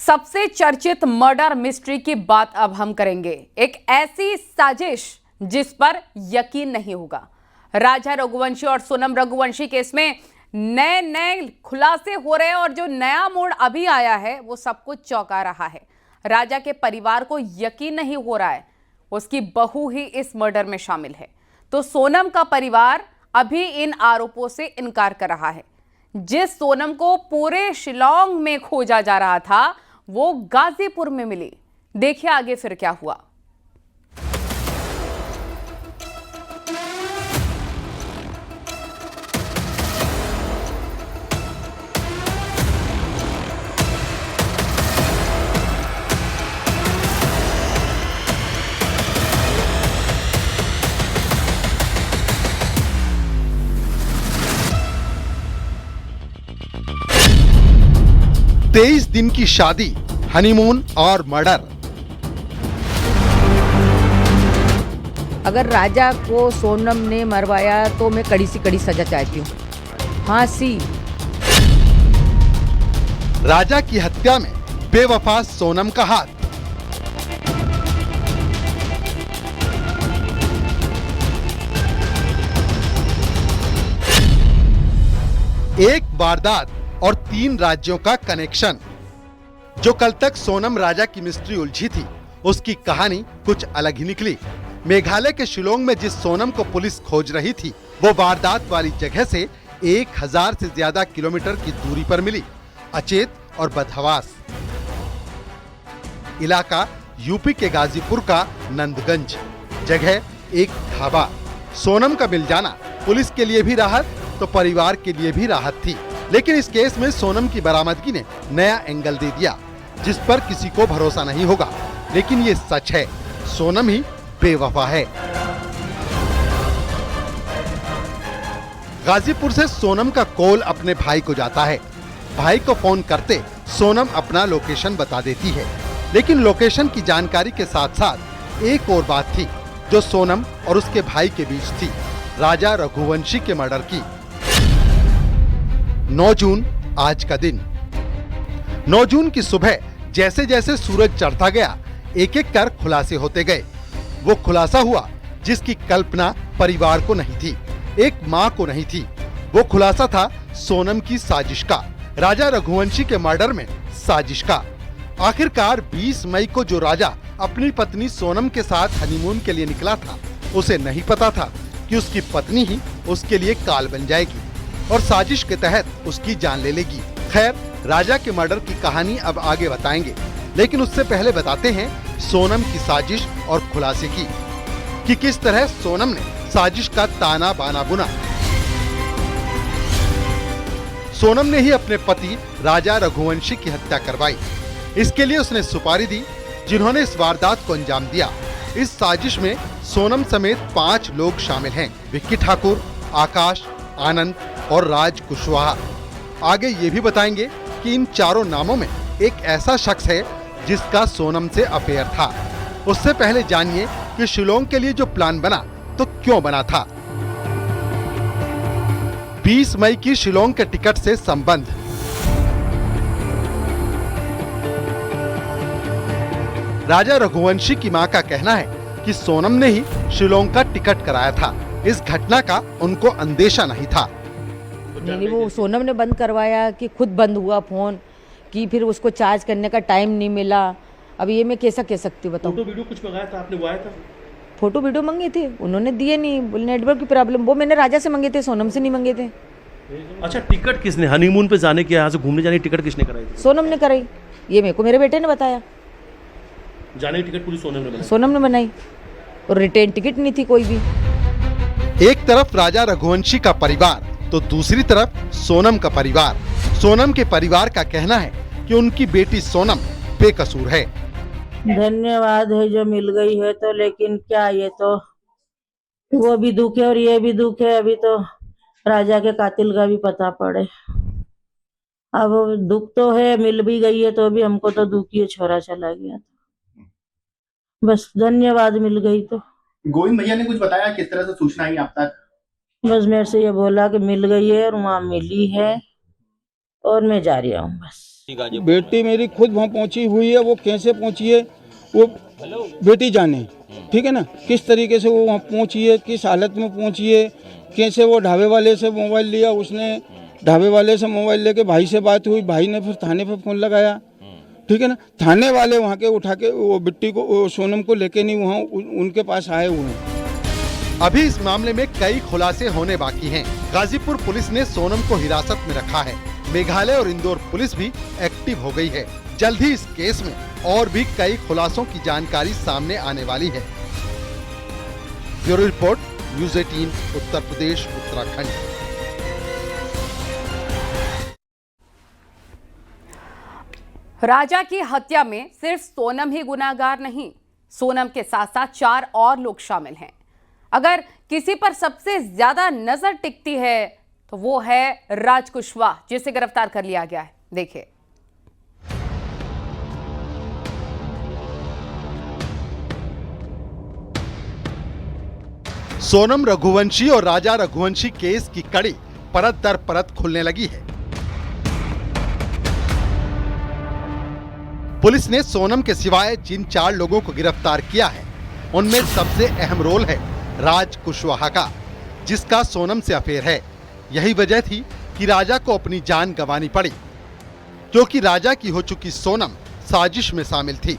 सबसे चर्चित murder mystery की बात अब हम करेंगे। एक ऐसी साजिश जिस पर यकीन नहीं होगा। राजा रघुवंशी और सोनम रघुवंशी केस में नए नए खुलासे हो रहे हैं और जो नया मोड़ अभी आया है वो सब कुछ चौंका रहा है। राजा के परिवार को यकीन नहीं हो रहा है उसकी बहू ही इस मर्डर में शामिल है, तो सोनम का परिवार अभी इन आरोपों से इनकार कर रहा है। जिस सोनम को पूरे शिलांग में खोजा जा रहा था वो गाजीपुर में मिली। देखिए आगे फिर क्या हुआ। तेईस दिन की शादी, हनीमून और मर्डर। अगर राजा को सोनम ने मरवाया तो मैं कड़ी से कड़ी सजा चाहती हूँ, फांसी। राजा की हत्या में बेवफा सोनम का हाथ। एक वारदात और 3 राज्यों का कनेक्शन। जो कल तक सोनम राजा की मिस्ट्री उलझी थी, उसकी कहानी कुछ अलग ही निकली। मेघालय के शिलोंग में जिस सोनम को पुलिस खोज रही थी, वो वारदात वाली जगह से 1000 से ज्यादा किलोमीटर की दूरी पर मिली, अचेत और बदहवास। इलाका यूपी के गाजीपुर का नंदगंज, जगह एक ढाबा। सोनम का मिल जाना पुलिस के लिए भी राहत तो परिवार के लिए भी राहत थी। लेकिन इस केस में सोनम की बरामदगी ने नया एंगल दे दिया जिस पर किसी को भरोसा नहीं होगा, लेकिन ये सच है, सोनम ही बेवफा है। गाजीपुर से सोनम का कॉल अपने भाई को जाता है। भाई को फोन करते सोनम अपना लोकेशन बता देती है, लेकिन लोकेशन की जानकारी के साथ साथ एक और बात थी जो सोनम और उसके भाई के बीच थी, राजा रघुवंशी के मर्डर की। 9 जून आज का दिन। 9 जून की सुबह जैसे जैसे सूरज चढ़ता गया, एक एक कर खुलासे होते गए। वो खुलासा हुआ जिसकी कल्पना परिवार को नहीं थी, एक मां को नहीं थी। वो खुलासा था सोनम की साजिश का, राजा रघुवंशी के मर्डर में साजिश का। आखिरकार 20 मई को जो राजा अपनी पत्नी सोनम के साथ हनीमून के लिए निकला था, उसे नहीं पता था कि उसकी पत्नी ही उसके लिए काल बन जाएगी और साजिश के तहत उसकी जान ले लेगी। खैर, राजा के मर्डर की कहानी अब आगे बताएंगे, लेकिन उससे पहले बताते हैं सोनम की साजिश और खुलासे की कि किस तरह सोनम ने साजिश का ताना बाना बुना। सोनम ने ही अपने पति राजा रघुवंशी की हत्या करवाई। इसके लिए उसने सुपारी दी जिन्होंने इस वारदात को अंजाम दिया। इस साजिश में सोनम समेत 5 लोग शामिल हैं, विक्की ठाकुर, आकाश, आनंद और राज कुशवाहा। आगे ये भी बताएंगे कि इन चारों नामों में एक ऐसा शख्स है जिसका सोनम से अफेयर था। उससे पहले जानिए कि शिलोंग के लिए जो प्लान बना तो क्यों बना था। 20 मई की शिलोंग के टिकट से संबंध। राजा रघुवंशी की मां का कहना है कि सोनम ने ही शिलोंग का टिकट कराया था। इस घटना का उनको अंदेशा नहीं था। नहीं, वो सोनम ने बंद करवाया कि खुद बंद हुआ फोन, कि फिर उसको चार्ज करने का टाइम नहीं मिला। अब ये मैं कैसा कह सकती हूँ, बताओ। फोटो वीडियो कुछ मंगाया था आपने, वो आया था? फोटो वीडियो मंगे थे, उन्होंने दिए नहीं, बोले नेटवर्क की प्रॉब्लम। वो मैंने राजा से मंगे थे, सोनम से नहीं मंगे थे। अच्छा, टिकट किसने, हनीमून पे जाने के, यहाँ से घूमने जाने की टिकट किसने कराई थी? सोनम ने कराई, ये मेरे को मेरे बेटे ने बताया। जाने की टिकट पूरी सोनम ने बनाई? सोनम ने बनाई, और रिटर्न टिकट नहीं थी कोई भी। एक तरफ राजा रघुवंशी का परिवार तो दूसरी तरफ सोनम का परिवार। सोनम के परिवार का कहना है कि उनकी बेटी सोनम बेकसूर है। धन्यवाद है जो मिल गई है, तो लेकिन क्या, ये तो वो भी दुख है और ये भी दुख है। अभी तो राजा के कातिल का भी पता पड़े। अब दुख तो है, मिल भी गई है तो भी हमको तो दुख ही है, छोरा चला गया। बस धन्यवाद, मिल गई तो। गोविंद भैया ने कुछ बताया किस तरह से सूचना आई आप तक? बस मेरे से ये बोला कि मिल गई है और वहाँ मिली है और मैं जा रही हूँ बस। बेटी मेरी खुद वहाँ पहुँची हुई है, वो कैसे पहुँची है वो बेटी जाने, ठीक है ना, किस तरीके से वो वहाँ पहुँची है, किस हालत में पहुँची है, कैसे वो ढाबे वाले से मोबाइल लिया, उसने ढाबे वाले से मोबाइल लेके भाई से बात हुई, भाई ने फिर थाने पे फ़ोन लगाया, ठीक है ना, थाने वाले वहाँ के उठा के वो बिट्टी को सोनम को लेके नहीं वहाँ उनके पास आए हुए हैं। अभी इस मामले में कई खुलासे होने बाकी हैं। गाजीपुर पुलिस ने सोनम को हिरासत में रखा है। मेघालय और इंदौर पुलिस भी एक्टिव हो गई है। जल्द ही इस केस में और भी कई खुलासों की जानकारी सामने आने वाली है। Bureau report, news 18 Uttar Pradesh Uttarakhand. राजा की हत्या में सिर्फ सोनम ही गुनाहगार नहीं, सोनम के साथ साथ 4 और लोग शामिल हैं। अगर किसी पर सबसे ज्यादा नजर टिकती है तो वो है राज कुशवाहा, जिसे गिरफ्तार कर लिया गया है। देखिए। सोनम रघुवंशी और राजा रघुवंशी केस की कड़ी परत दर परत खुलने लगी है। पुलिस ने सोनम के सिवाय जिन 4 लोगों को गिरफ्तार किया है उनमें सबसे अहम रोल है राज कुशवाहा का, जिसका सोनम से अफेयर है। यही वजह थी कि राजा को अपनी जान गंवानी पड़ी, क्योंकि राजा की हो चुकी सोनम साजिश में शामिल थी।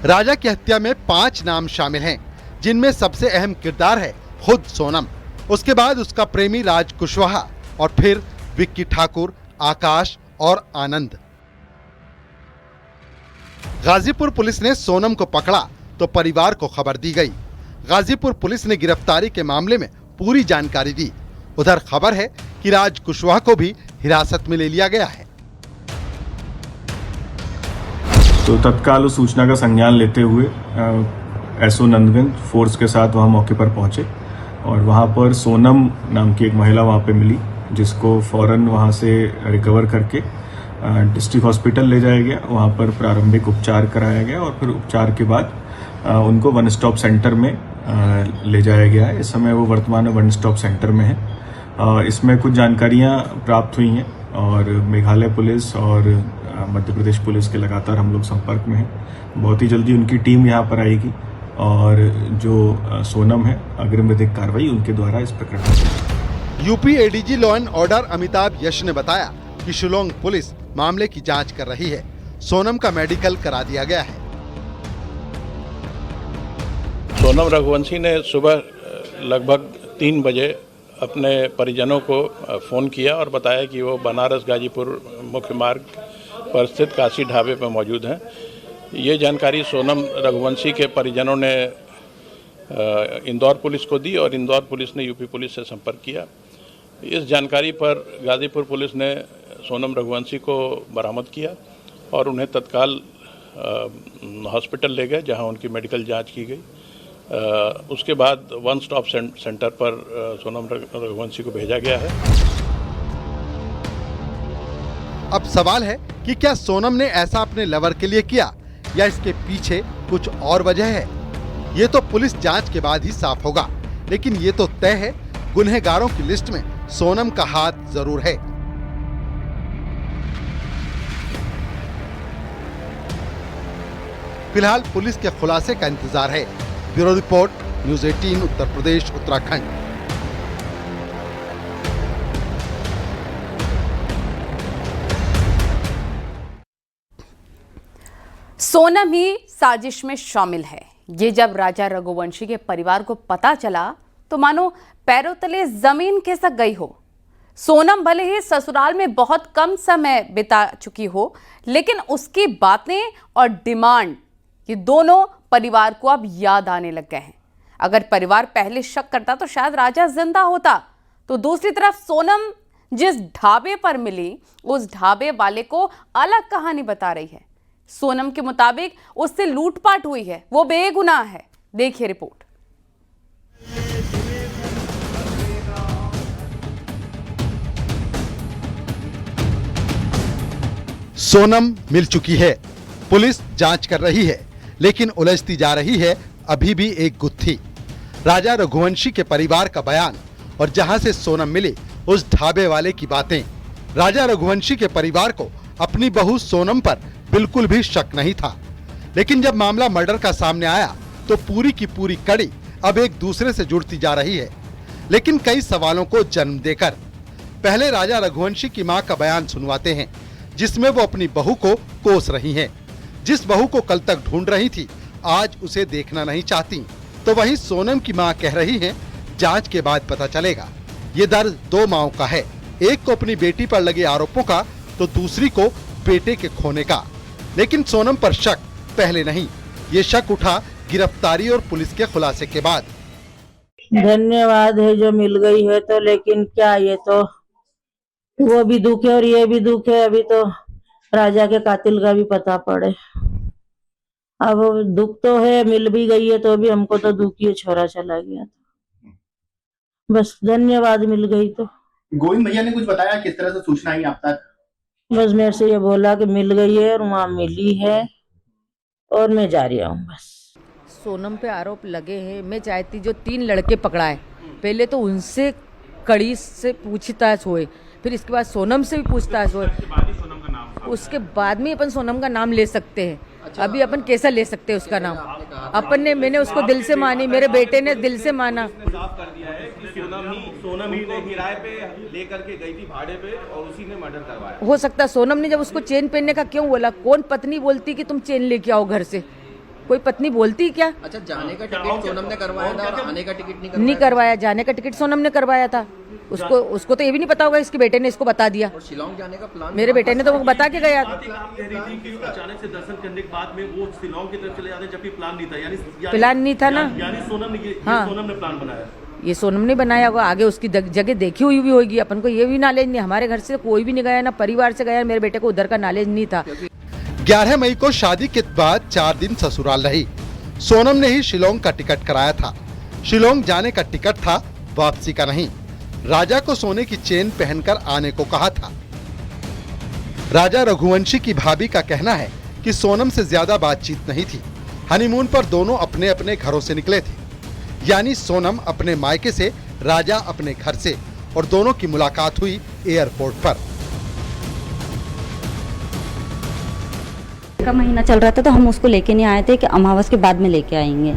राजा की हत्या में 5 नाम शामिल हैं, जिनमें सबसे अहम किरदार है खुद सोनम, उसके बाद उसका प्रेमी राज कुशवाहा और फिर विक्की ठाकुर, आकाश और आनंद। गाजीपुर पुलिस ने सोनम को पकड़ा तो परिवार को खबर दी गई। गाजीपुर पुलिस ने गिरफ्तारी के मामले में पूरी जानकारी दी। उधर खबर है कि राज कुशवाहा को भी हिरासत में ले लिया गया है। तो तत्काल उस सूचना का संज्ञान लेते हुए एसओ नंदगंज फोर्स के साथ वहां मौके पर पहुंचे और वहां पर सोनम नाम की एक महिला वहां पे मिली, जिसको फौरन वहां से रिकवर करके डिस्ट्रिक्ट हॉस्पिटल ले जाया गया। वहां पर प्रारंभिक उपचार कराया गया और फिर उपचार के बाद उनको वन स्टॉप सेंटर में ले जाया गया है। इस समय वो वर्तमान में वन स्टॉप सेंटर में है। इसमें कुछ जानकारियां प्राप्त हुई हैं और मेघालय पुलिस और मध्य प्रदेश पुलिस के लगातार हम लोग संपर्क में हैं। बहुत ही जल्दी उनकी टीम यहाँ पर आएगी और जो सोनम है अग्रिम विधिक कार्रवाई उनके द्वारा इस प्रकरण में। UP ADG law and order Amitabh Yash ने बताया कि शिलोंग पुलिस मामले की जांच कर रही है। सोनम का मेडिकल करा दिया गया है। सोनम रघुवंशी ने सुबह लगभग 3 बजे अपने परिजनों को फ़ोन किया और बताया कि वो बनारस गाजीपुर मुख्य मार्ग पर स्थित काशी ढाबे पर मौजूद हैं। ये जानकारी सोनम रघुवंशी के परिजनों ने इंदौर पुलिस को दी और इंदौर पुलिस ने यूपी पुलिस से संपर्क किया। इस जानकारी पर गाजीपुर पुलिस ने सोनम रघुवंशी को बरामद किया और उन्हें तत्काल हॉस्पिटल ले गए, जहां उनकी मेडिकल जांच की गई। उसके बाद वन स्टॉप सेंटर पर सोनम रघुवंशी को भेजा गया है। अब सवाल है कि क्या सोनम ने ऐसा अपने लवर के लिए किया या इसके पीछे कुछ और वजह है? ये तो पुलिस जांच के बाद ही साफ होगा, लेकिन ये तो तय है गुनहगारों की लिस्ट में सोनम का हाथ जरूर है। फिलहाल पुलिस के खुलासे का इंतजार है। Bureau report, news 18 Uttar Pradesh Uttarakhand. Sonam ही साजिश में शामिल है। ये जब राजा रघुवंशी के परिवार को पता चला तो मानो पैरों तले जमीन खिसक गई हो। सोनम भले ही ससुराल में बहुत कम समय बिता चुकी हो, लेकिन उसकी बातें और डिमांड ये दोनों परिवार को अब याद आने लग गए हैं। अगर परिवार पहले शक करता तो शायद राजा जिंदा होता। तो दूसरी तरफ सोनम जिस ढाबे पर मिली, उस ढाबे वाले को अलग कहानी बता रही है। सोनम के मुताबिक उससे लूटपाट हुई है, वो बेगुनाह है। देखिए रिपोर्ट। सोनम मिल चुकी है, पुलिस जांच कर रही है, लेकिन उलझती जा रही है अभी भी एक गुत्थी। राजा रघुवंशी के परिवार का बयान और जहां से सोनम मिली उस ढाबे वाले की बातें। राजा रघुवंशी के परिवार को अपनी बहू सोनम पर बिल्कुल भी शक नहीं था, लेकिन जब मामला मर्डर का सामने आया तो पूरी की पूरी कड़ी अब एक दूसरे से जुड़ती जा रही है, लेकिन कई सवालों को जन्म देकर। पहले राजा रघुवंशी की मां का बयान सुनवाते हैं, जिसमें वो अपनी बहू को कोस रही हैं। जिस बहू को कल तक ढूंढ रही थी, आज उसे देखना नहीं चाहती। तो वहीं सोनम की मां कह रही हैं, जांच के बाद पता चलेगा। ये दर्द दो माओं का है, एक को अपनी बेटी पर लगे आरोपों का तो दूसरी को बेटे के खोने का। लेकिन सोनम पर शक पहले नहीं, ये शक उठा गिरफ्तारी और पुलिस के खुलासे के बाद। धन्यवाद है जो मिल गई है तो, लेकिन क्या ये तो वो भी दुख है और ये भी दुख है। अभी तो राजा के कातिल का भी पता पड़े। अब दुख तो है, मिल भी गई है तो भी हमको तो दुख ही है, छोरा चला गया था। बस धन्यवाद मिल गई तो। गोविंद भैया ने कुछ बताया किस तरह से सूचना आई आप तक? बस मेरे से ये बोला कि मिल गई है और वहाँ मिली है और मैं जा रही हूँ बस। सोनम पे आरोप लगे हैं। मैं चाहती जो 3 लड़के पकड़ाए, पहले तो उनसे कड़ी से पूछताछ होए, फिर इसके बाद सोनम से भी पूछताछ होए, उसके बाद में अपन सोनम का नाम ले सकते हैं। अभी अपन कैसा ले सकते हैं उसका नाम? अपन ने, मैंने उसको दिल से मानी, मेरे बेटे ने दिल से माना। साफ कर दिया है कि सोनम ही ने किराए पे लेकर के गई थी भाड़े पे और उसी ने मर्डर करवाया। हो सकता है सोनम ने जब उसको चेन पहनने का क्यों बोला? कौन पत्नी बोलती कि तुम चेन लेके आओ घर से? कोई पत्नी बोलती क्या? अच्छा, जाने का टिकट सोनम ने करवाया था और आने का टिकट नहीं करवाया। जाने का टिकट सोनम ने करवाया था। उसको तो ये भी नहीं पता होगा, इसके बेटे ने इसको बता दिया। और शिलोंग जाने का प्लान मेरे बेटे ने तो वो बता के गया। अचानक से दर्शन करने के बाद में वो शिलोंग की तरफ चले जाते जबकि प्लान नहीं था, यानी प्लान नहीं था ना, यानी सोनम ने हाँ, सोनम ने प्लान बनाया। ये सोनम ने बनाया होगा, आगे उसकी जगह देखी हुई भी होगी। अपन को ये भी नॉलेज नहीं, हमारे घर से कोई भी नहीं गया, ना परिवार से गया। मेरे बेटे को उधर का नॉलेज नहीं था। 11 मई को शादी के बाद 4 दिन ससुराल रही। सोनम ने ही शिलोंग का टिकट कराया था। शिलोंग जाने का टिकट था, वापसी का नहीं। राजा को सोने की चेन पहनकर आने को कहा था। राजा रघुवंशी की भाभी का कहना है कि सोनम से ज्यादा बातचीत नहीं थी। हनीमून पर दोनों अपने अपने घरों से निकले थे, यानी सोनम अपने मायके से, राजा अपने घर से, और दोनों की मुलाकात हुई एयरपोर्ट पर। का महीना चल रहा था तो हम उसको लेके नहीं आए थे कि अमावस के बाद में लेके आएंगे,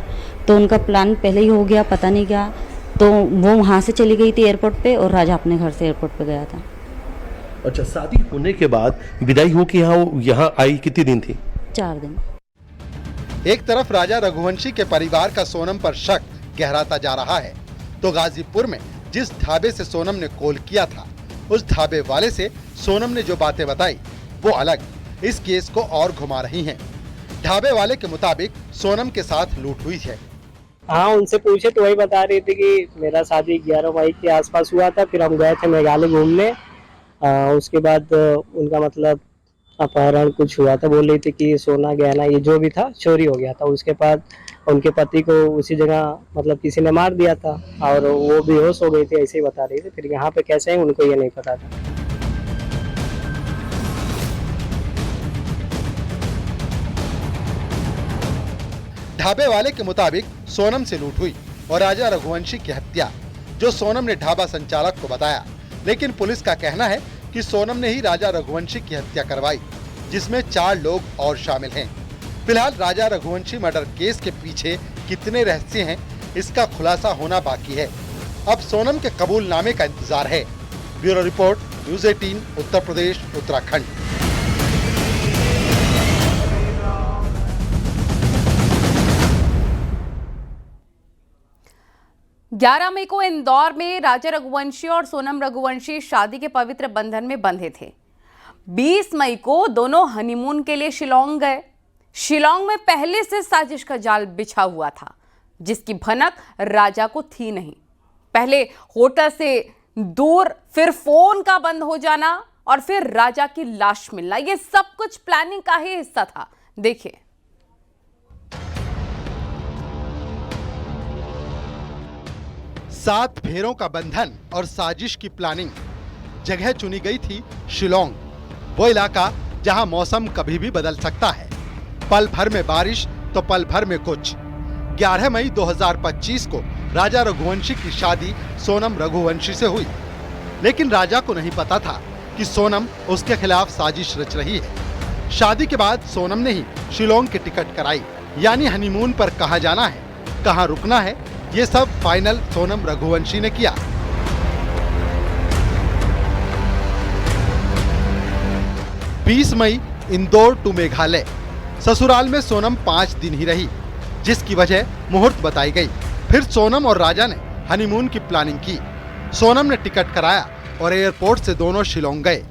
तो उनका प्लान पहले ही हो गया, पता नहीं क्या। तो वो वहाँ से चली गई थी एयरपोर्ट पे और राजा अपने घर से एयरपोर्ट पे गया था। अच्छा, शादी होने के बाद विदाई हो के यहाँ आई कितने दिन थी? 4 दिन। एक तरफ राजा रघुवंशी के परिवार का सोनम पर शक गहराता जा रहा है, तो गाजीपुर में जिस ढाबे से सोनम ने कॉल किया था, उस ढाबे वाले से सोनम ने जो बातें बताई वो अलग इस केस को और घुमा रही हैं। ढाबे वाले के मुताबिक सोनम के साथ लूट हुई है। हाँ, उनसे पूछे तो वही बता रही थी कि मेरा शादी 11 मई के आसपास हुआ था, फिर हम गए थे मेघालय घूमने। उसके बाद उनका मतलब अपहरण कुछ हुआ था। बोल रही थी कि सोना गहना ये जो भी था चोरी हो गया था। उसके बाद उनके पति को उसी जगह मतलब किसी ने मार दिया था और वो बेहोश हो गई थी, ऐसे ही बता रही थी। फिर यहाँ पे कैसे है उनको ये नहीं पता था। ढाबे वाले के मुताबिक सोनम से लूट हुई और राजा रघुवंशी की हत्या, जो सोनम ने ढाबा संचालक को बताया। लेकिन पुलिस का कहना है कि सोनम ने ही राजा रघुवंशी की हत्या करवाई, जिसमें 4 लोग और शामिल हैं। फिलहाल राजा रघुवंशी मर्डर केस के पीछे कितने रहस्य हैं, इसका खुलासा होना बाकी है। अब सोनम के कबूलनामे का इंतजार है। Bureau report, news 18, Uttar Pradesh, Uttarakhand. 11 मई को इंदौर में राजा रघुवंशी और सोनम रघुवंशी शादी के पवित्र बंधन में बंधे थे। 20 मई को दोनों हनीमून के लिए शिलोंग गए। शिलोंग में पहले से साजिश का जाल बिछा हुआ था, जिसकी भनक राजा को थी नहीं। पहले होटल से दूर, फिर फोन का बंद हो जाना और फिर राजा की लाश मिलना, यह सब कुछ प्लानिंग का ही हिस्सा था। देखिए। 7 फेरों का बंधन और साजिश की प्लानिंग। जगह चुनी गई थी शिलोंग, वो इलाका जहां मौसम कभी भी बदल सकता है। पल भर में बारिश तो पल भर में कुछ। 11 मई 2025 को राजा रघुवंशी की शादी सोनम रघुवंशी से हुई, लेकिन राजा को नहीं पता था कि सोनम उसके खिलाफ साजिश रच रही है। शादी के बाद सोनम ने ही शिलोंग की टिकट कराई, यानी हनीमून पर कहाँ जाना है, कहाँ रुकना है, ये सब फाइनल सोनम रघुवंशी ने किया। बीस मई इंदौर टू मेघालय। ससुराल में सोनम 5 दिन ही रही, जिसकी वजह मुहूर्त बताई गई। फिर सोनम और राजा ने हनीमून की प्लानिंग की। सोनम ने टिकट कराया और एयरपोर्ट से दोनों शिलोंग गए।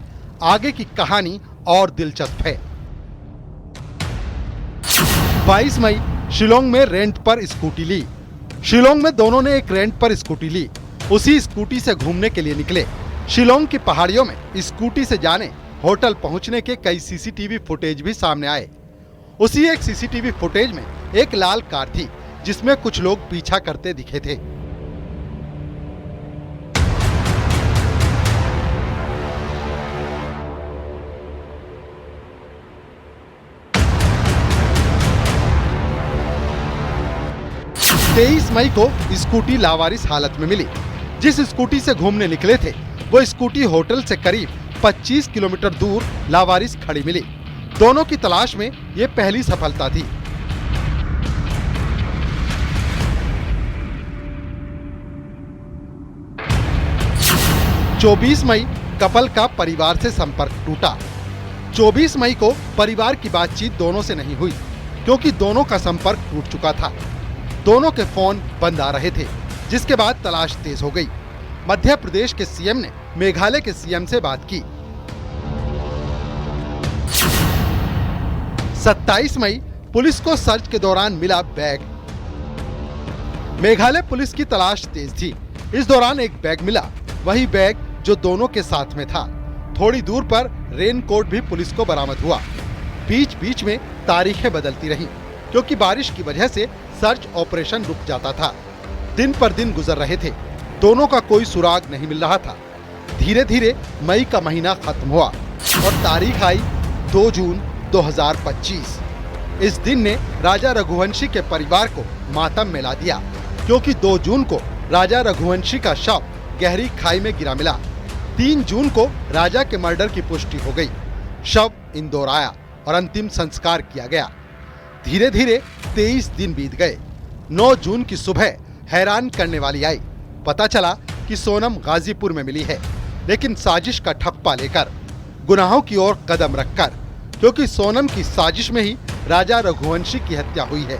आगे की कहानी और दिलचस्प है। 22 मई शिलोंग में रेंट पर स्कूटी ली। शिलोंग में दोनों ने एक रेंट पर स्कूटी ली। उसी स्कूटी से घूमने के लिए निकले। शिलोंग की पहाड़ियों में स्कूटी से जाने होटल पहुंचने के कई सीसीटीवी फुटेज भी सामने आए। उसी एक सीसीटीवी फुटेज में एक लाल कार थी, जिसमें कुछ लोग पीछा करते दिखे थे। तेईस मई को स्कूटी लावारिस हालत में मिली। जिस स्कूटी से घूमने निकले थे, वो स्कूटी होटल से करीब 25 किलोमीटर दूर लावारिस खड़ी मिली। दोनों की तलाश में ये पहली सफलता थी। चौबीस मई कपल का परिवार से संपर्क टूटा। 24 मई को परिवार की बातचीत दोनों से नहीं हुई, क्योंकि दोनों का संपर्क टूट चुका था। दोनों के फोन बंद आ रहे थे, जिसके बाद तलाश तेज हो गई। मध्य प्रदेश के सीएम ने मेघालय के सीएम से बात की। 27 मई पुलिस को सर्च के दौरान मिला बैग। मेघालय पुलिस की तलाश तेज थी। इस दौरान एक बैग मिला, वही बैग जो दोनों के साथ में था। थोड़ी दूर पर रेनकोट भी पुलिस को बरामद हुआ। बीच बीच में तारीखें बदलती रहीं, क्योंकि बारिश की वजह से सर्च ऑपरेशन रुक जाता था। दिन पर दिन गुजर रहे थे, दोनों का कोई सुराग नहीं मिल रहा था। धीरे धीरे मई का महीना खत्म हुआ और तारीख आई 2 जून 2025। इस दिन ने राजा रघुवंशी के परिवार को मातम में ला दिया, क्योंकि 2 जून को राजा रघुवंशी का शव गहरी खाई में गिरा मिला। 3 जून को राजा के मर्डर की पुष्टि हो गई। शव इंदौर आया और अंतिम संस्कार किया गया। धीरे धीरे 23 दिन बीत गए। 9 जून की सुबह हैरान करने वाली आई। पता चला कि सोनम गाजीपुर में मिली है, लेकिन साजिश का ठप्पा लेकर, गुनाहों की ओर कदम रखकर, क्योंकि सोनम की साजिश में ही राजा रघुवंशी की हत्या हुई है।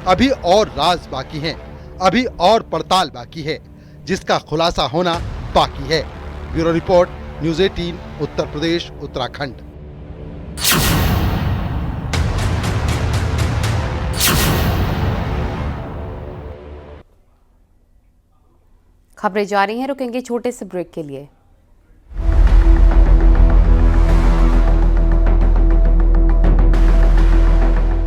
अभी और राज बाकी हैं, अभी और पड़ताल बाकी है, जिसका खुलासा होना बाकी है। Bureau report, news 18, Uttar Pradesh, Uttarakhand. खबरें जारी हैं, रुकेंगे छोटे से ब्रेक के लिए।